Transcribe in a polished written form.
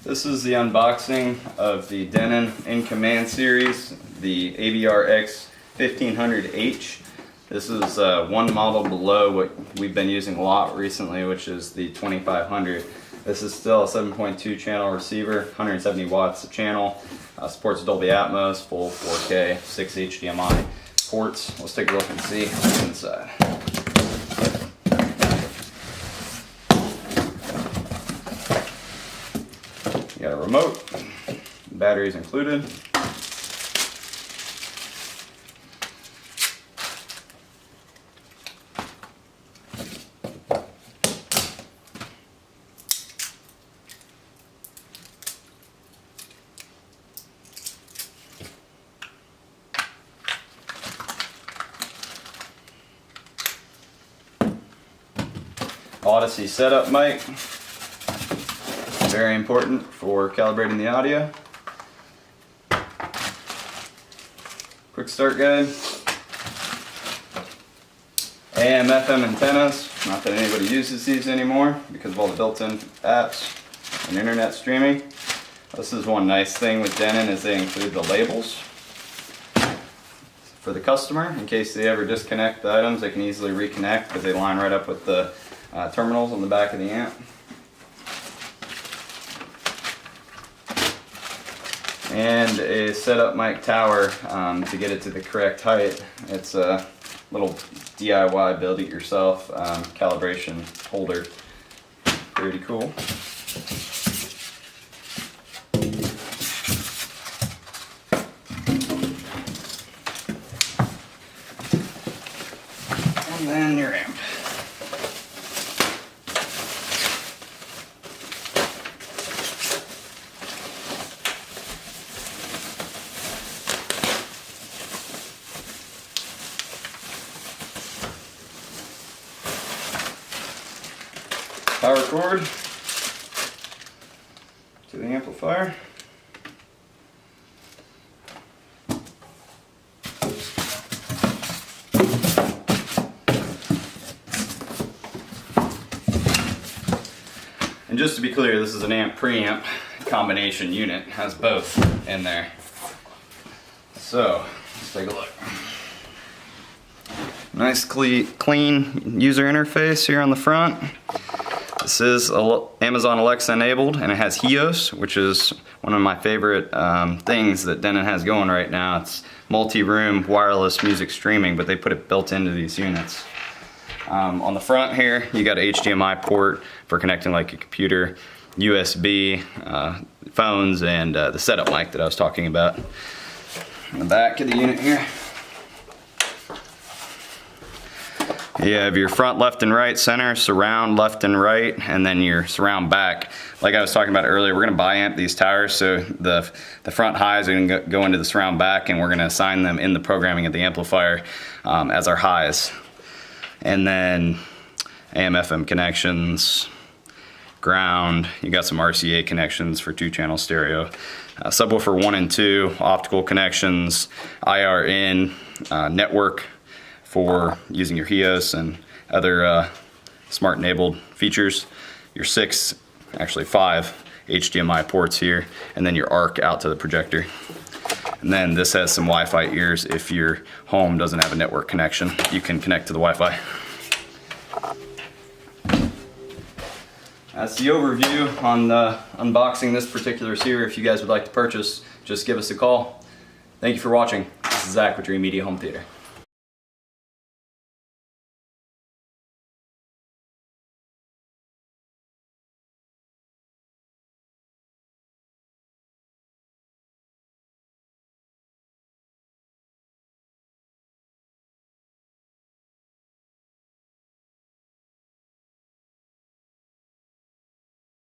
This is the unboxing of the Denon In Command series, the AVR-X1500H. This is one model below what we've been using a lot recently, which is the 2500. This is still a 7.2 channel receiver, 170 watts a channel, supports Dolby Atmos, full 4K, 6 HDMI ports. Let's take a look and see what's inside. You got a remote, batteries included. Odyssey setup mic, very important for calibrating the audio. Quick start guide. AM FM antennas, not that anybody uses these anymore because of all the built-in apps and internet streaming. This is one nice thing with Denon is they include the labels for the customer. In case they ever disconnect the items, they can easily reconnect because they line right up with the terminals on the back of the amp. And a setup mic tower to get it to the correct height. It's a little DIY build it yourself calibration holder. Pretty cool. And then your amp. Power cord to the amplifier. And just to be clear, this is an amp preamp combination unit. It has both in there. So let's take a look. Nice clean user interface here on the front. This is Amazon Alexa enabled, and it has HEOS, which is one of my favorite things that Denon has going right now. It's multi-room wireless music streaming, but they put it built into these units. On the front here, you got an HDMI port for connecting like a computer, USB, phones, and the setup mic that I was talking about. In the back of the unit here, you have your front left and right, center, surround left and right, and then your surround back. Like I was talking about earlier, we're going to bi-amp these towers, so the front highs are going to go into the surround back, and we're going to assign them in the programming of the amplifier as our highs. And then AM FM connections, ground, you got some RCA connections for 2-channel stereo, subwoofer 1 and 2, optical connections, IR in, network for using your HEOS and other smart enabled features, your 5 HDMI ports here, and then your ARC out to the projector. And then this has some Wi-Fi ears. If your home doesn't have a network connection, you can connect to the Wi-Fi. That's the overview on unboxing this particular receiver. If you guys would like to purchase, just give us a call. Thank you for watching. This is Zach with Dreamedia Home Theater.